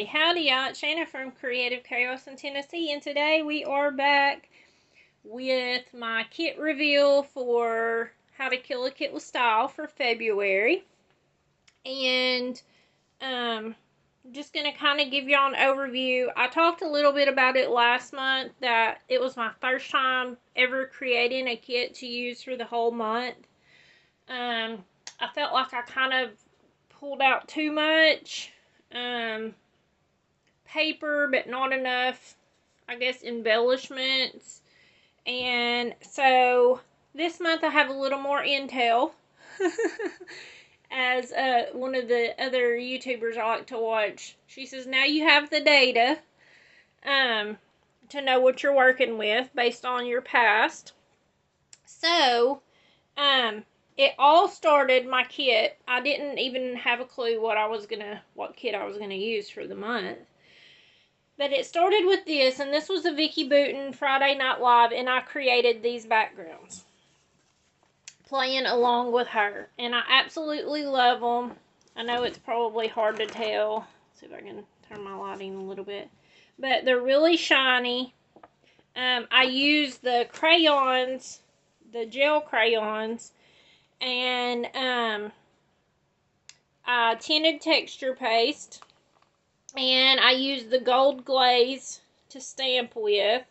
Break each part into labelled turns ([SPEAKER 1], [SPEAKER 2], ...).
[SPEAKER 1] Howdy, howdy, y'all. It's Shanna from Creative Chaos in Tennessee, and today we are back with my kit reveal for How to Kill a Kit with Style for February. And just going to kind of give y'all an overview. I talked a little bit about it last month, that it was my first time ever creating a kit to use for the whole month. I felt like I kind of pulled out too much paper, but not enough, I guess, embellishments. And so this month I have a little more intel. As one of the other YouTubers I like to watch, she says, now you have the data to know what you're working with based on your past. So it all started, my kit, I didn't even have a clue what kit I was gonna use for the month. But it started with this, and this was a Vicki Boutin Friday Night Live, and I created these backgrounds, playing along with her, and I absolutely love them. I know it's probably hard to tell. Let's see if I can turn my lighting a little bit, but they're really shiny. I use the crayons, the gel crayons, and I tinted texture paste, and I use the gold glaze to stamp with,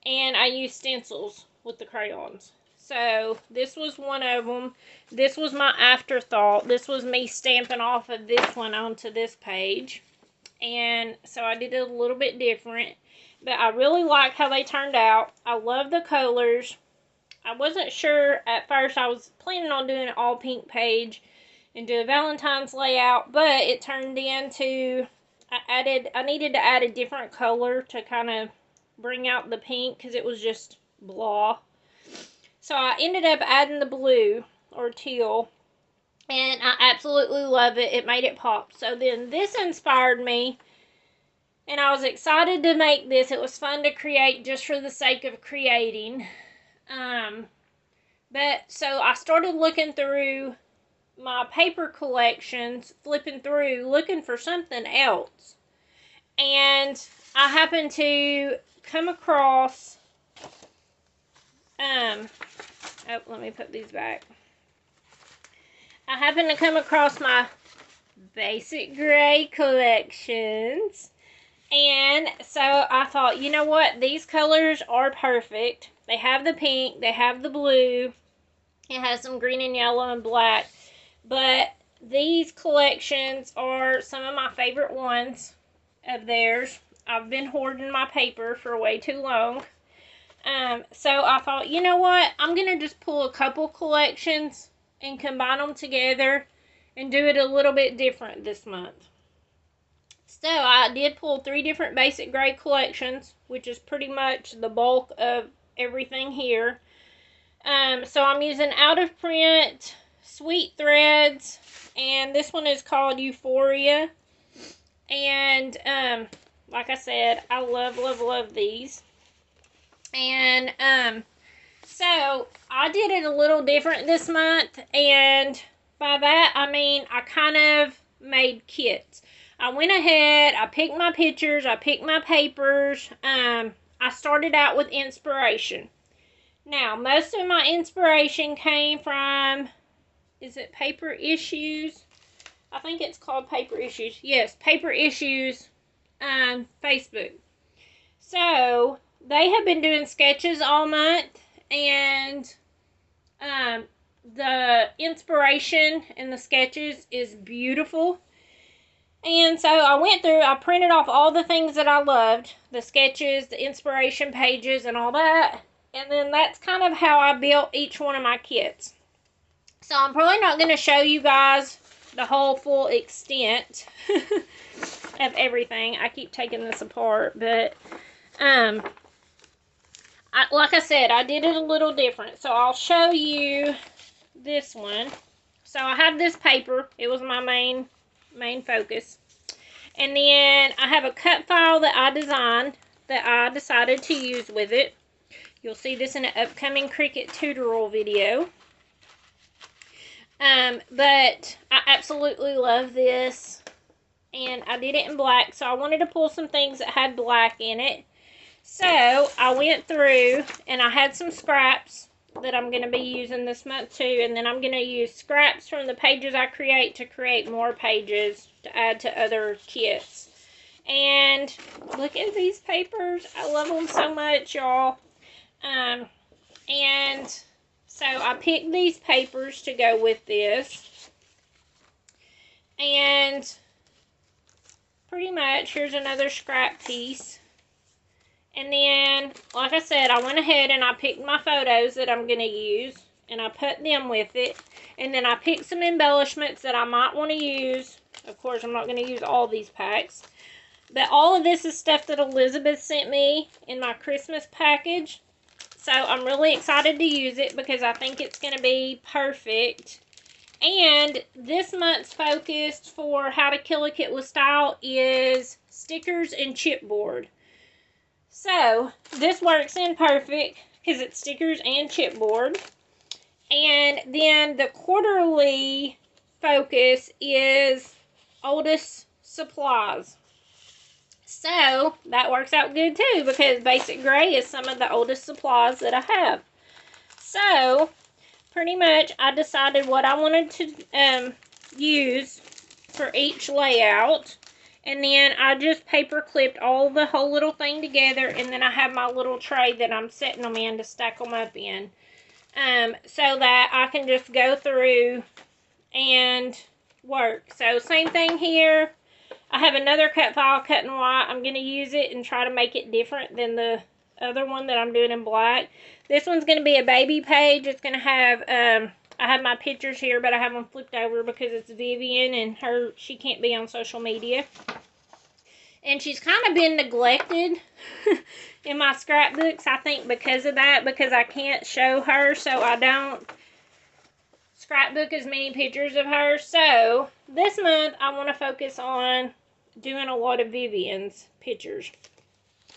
[SPEAKER 1] and I use stencils with the crayons. So this was one of them. This was my afterthought. This was me stamping off of this one onto this page, and so I did it a little bit different, but I really like how they turned out. I love the colors. I wasn't sure at first. I was planning on doing an all pink page and do a Valentine's layout, but it turned into, I needed to add a different color to kind of bring out the pink, because it was just blah. So I ended up adding the blue or teal, and I absolutely love it. It made it pop. So then this inspired me, and I was excited to make this. It was fun to create just for the sake of creating. But so I started looking through my paper collections, flipping through, looking for something else. And I happened to come across, oh, let me put these back. I happened to come across my Basic Gray collections. And so I thought, you know what? These colors are perfect. They have the pink, they have the blue, it has some green and yellow and black. But these collections are some of my favorite ones of theirs. I've been hoarding my paper for way too long. So I thought, you know what? I'm going to just pull a couple collections and combine them together and do it a little bit different this month. So I did pull 3 different Basic Gray collections, which is pretty much the bulk of everything here. So I'm using out of print Sweet Threads, and this one is called Euphoria. And like I said, I love these. And so I did it a little different this month, and by that I mean I kind of made kits. I went ahead, I picked my pictures, I picked my papers. I started out with inspiration. Now, most of my inspiration came from, is it Paper Issues? I think it's called Paper Issues. Yes, Paper Issues Facebook. So they have been doing sketches all month, and the inspiration in the sketches is beautiful. And so I went through, I printed off all the things that I loved, the sketches, the inspiration pages, and all that. And then that's kind of how I built each one of my kits. So I'm probably not going to show you guys the whole full extent of everything. I keep taking this apart, but like I said, I did it a little different. So I'll show you this one. So I have this paper. It was my main focus. And then I have a cut file that I designed that I decided to use with it. You'll see this in an upcoming Cricut tutorial video. But I absolutely love this. and I did it in black, so I wanted to pull some things that had black in it. So I went through and I had some scraps that I'm going to be using this month too, and then I'm going to use scraps from the pages I create to create more pages to add to other kits. And look at these papers. I love them so much, y'all. And so I picked these papers to go with this. And pretty much, here's another scrap piece. And then, like I said, I went ahead and I picked my photos that I'm going to use. And I put them with it. And then I picked some embellishments that I might want to use. Of course, I'm not going to use all these packs. But all of this is stuff that Elizabeth sent me in my Christmas package. So I'm really excited to use it because I think it's going to be perfect. And this month's focus for How to Kill a Kit with Style is stickers and chipboard. So this works in perfect because it's stickers and chipboard. And then the quarterly focus is oldest supplies. So that works out good too because Basic Gray is some of the oldest supplies that I have. So pretty much I decided what I wanted to use for each layout. And then I just paper clipped all the whole little thing together. And then I have my little tray that I'm setting them in to stack them up in. So that I can just go through and work. So same thing here. I have another cut file cut in white. I'm going to use it and try to make it different than the other one that I'm doing in black. This one's going to be a baby page. It's going to have, I have my pictures here, but I have them flipped over because it's Vivian and she can't be on social media. And she's kind of been neglected in my scrapbooks, I think, because of that, because I can't show her, so I don't scrapbook as many pictures of her. So this month I want to focus on doing a lot of Vivian's pictures.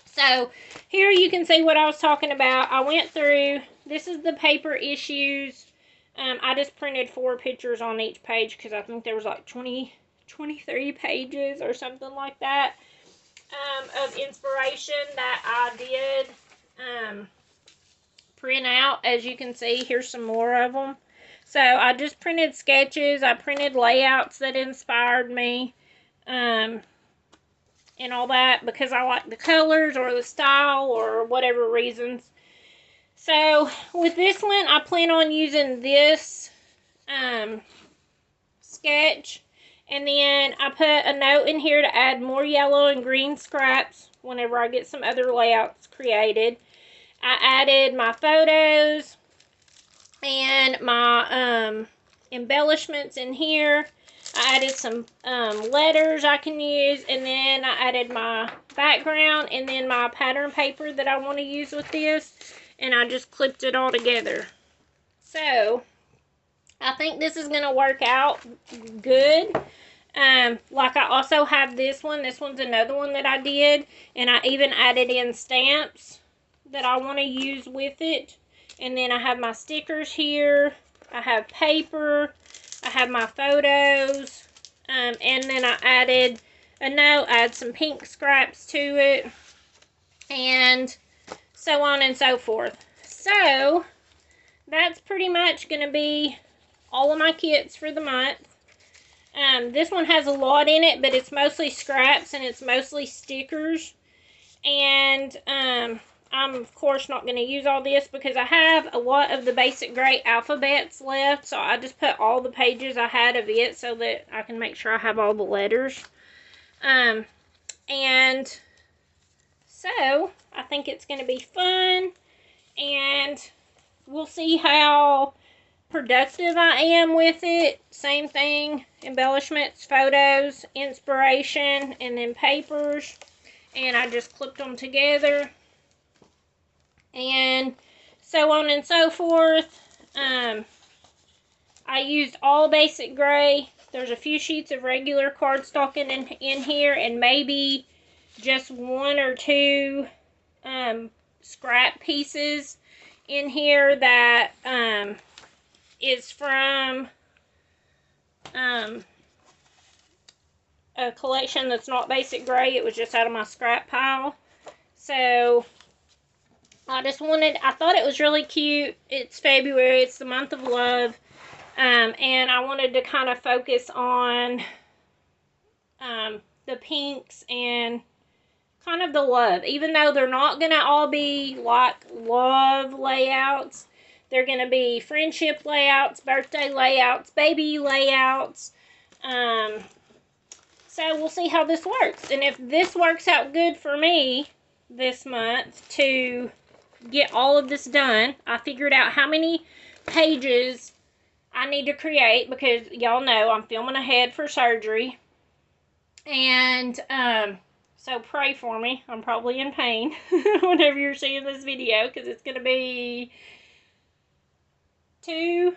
[SPEAKER 1] So here you can see what I was talking about. I went through, this is the paper issues. I just printed 4 pictures on each page because I think there was like 23 pages or something like that of inspiration that I did print out. As you can see, here's some more of them. So I just printed sketches. I printed layouts that inspired me. And all that because I like the colors or the style or whatever reasons. So with this one, I plan on using this sketch. And then I put a note in here to add more yellow and green scraps whenever I get some other layouts created. I added my photos and my embellishments in here. I added some letters I can use, and then I added my background and then my pattern paper that I want to use with this, and I just clipped it all together. So I think this is going to work out good. Like I also have this one. This one's another one that I did, and I even added in stamps that I want to use with it. And then I have my stickers here. I have paper. I have my photos. And then I added a note. I add some pink scraps to it. And so on and so forth. So that's pretty much going to be all of my kits for the month. This one has a lot in it, but it's mostly scraps and it's mostly stickers. And I'm, of course, not going to use all this because I have a lot of the Basic Gray alphabets left. So I just put all the pages I had of it so that I can make sure I have all the letters. And so I think it's going to be fun. And we'll see how productive I am with it. Same thing. Embellishments, photos, inspiration, and then papers. And I just clipped them together. And so on and so forth. I used all Basic Gray. There's a few sheets of regular cardstock in here, and maybe just 1 or 2 scrap pieces in here that is from a collection that's not basic gray. It was just out of my scrap pile. So I thought it was really cute. It's February. It's the month of love. And I wanted to kind of focus on the pinks and kind of the love. Even though they're not going to all be like love layouts. They're going to be friendship layouts, birthday layouts, baby layouts. So we'll see how this works. And if this works out good for me this month to get all of this done, I figured out how many pages I need to create because y'all know I'm filming ahead for surgery. And so pray for me. I'm probably in pain whenever you're seeing this video because it's going to be 2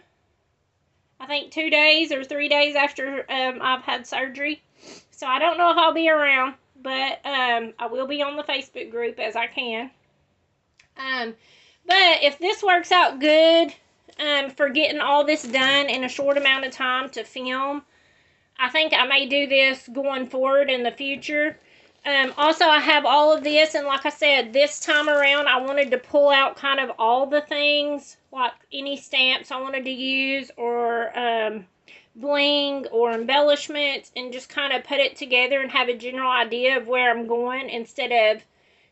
[SPEAKER 1] days or 3 days after I've had surgery. So I don't know if I'll be around, but I will be on the Facebook group as I can. But if this works out good for getting all this done in a short amount of time to film, I think I may do this going forward in the future. Also, I have all of this, and like I said, this time around, I wanted to pull out kind of all the things, like any stamps I wanted to use, or bling, or embellishments, and just kind of put it together and have a general idea of where I'm going, instead of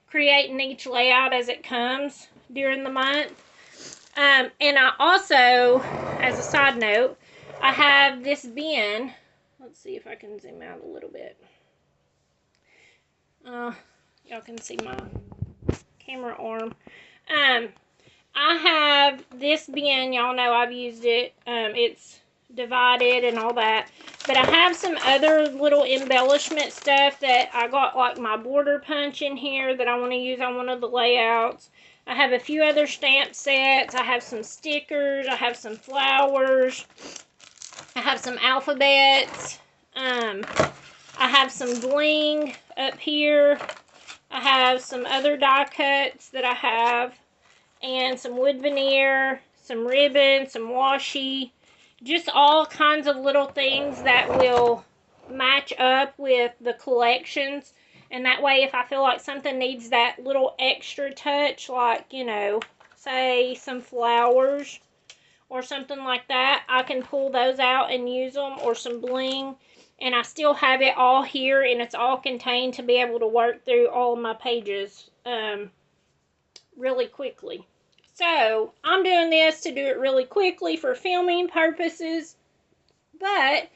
[SPEAKER 1] creating each layout as it comes during the month. And I also, as a side note, I have this bin. Let's see if I can zoom out a little bit. Y'all can see my camera arm. I have this bin. Y'all know I've used it. It's divided and all that. But I have some other little embellishment stuff that I got, like my border punch in here that I want to use on one of the layouts. I have a few other stamp sets. I have some stickers. I have some flowers. I have some alphabets. I have some bling up here. I have some other die cuts that I have. And some wood veneer, some ribbon, some washi. Just all kinds of little things that will match up with the collections. And that way, if I feel like something needs that little extra touch, like, you know, say some flowers or something like that, I can pull those out and use them, or some bling. And I still have it all here, and it's all contained to be able to work through all of my pages really quickly. So, I'm doing this to do it really quickly for filming purposes. But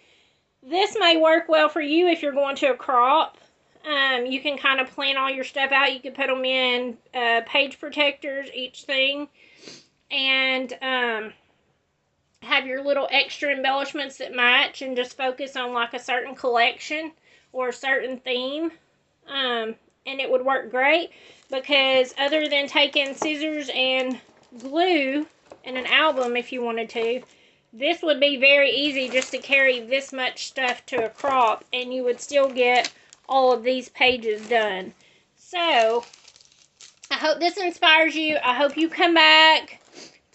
[SPEAKER 1] this may work well for you if you're going to a crop. You can kind of plan all your stuff out. You can put them in page protectors, each thing. And have your little extra embellishments that match, and just focus on like a certain collection or a certain theme. And it would work great, because other than taking scissors and glue in an album, if you wanted to, this would be very easy just to carry this much stuff to a crop, and you would still get all of these pages done. So I hope this inspires you. I hope you come back.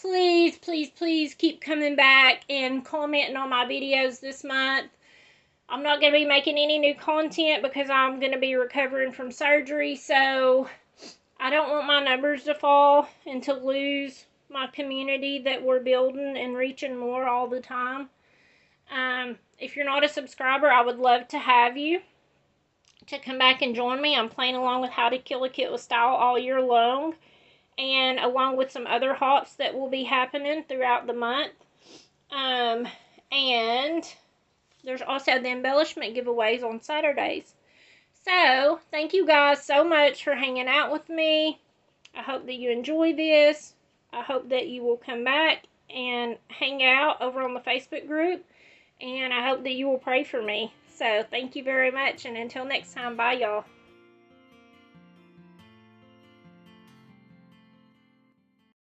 [SPEAKER 1] Please, please, please keep coming back and commenting on my videos this month. I'm not going to be making any new content because I'm going to be recovering from surgery, so I don't want my numbers to fall and to lose my community that we're building and reaching more all the time. If you're not a subscriber, I would love to have you to come back and join me. I'm playing along with How to Kill a Kit with Style all year long, and along with some other hops that will be happening throughout the month. And there's also the embellishment giveaways on Saturdays. So, thank you guys so much for hanging out with me. I hope that you enjoy this. I hope that you will come back and hang out over on the Facebook group. And I hope that you will pray for me. So, thank you very much. And until next time, bye y'all.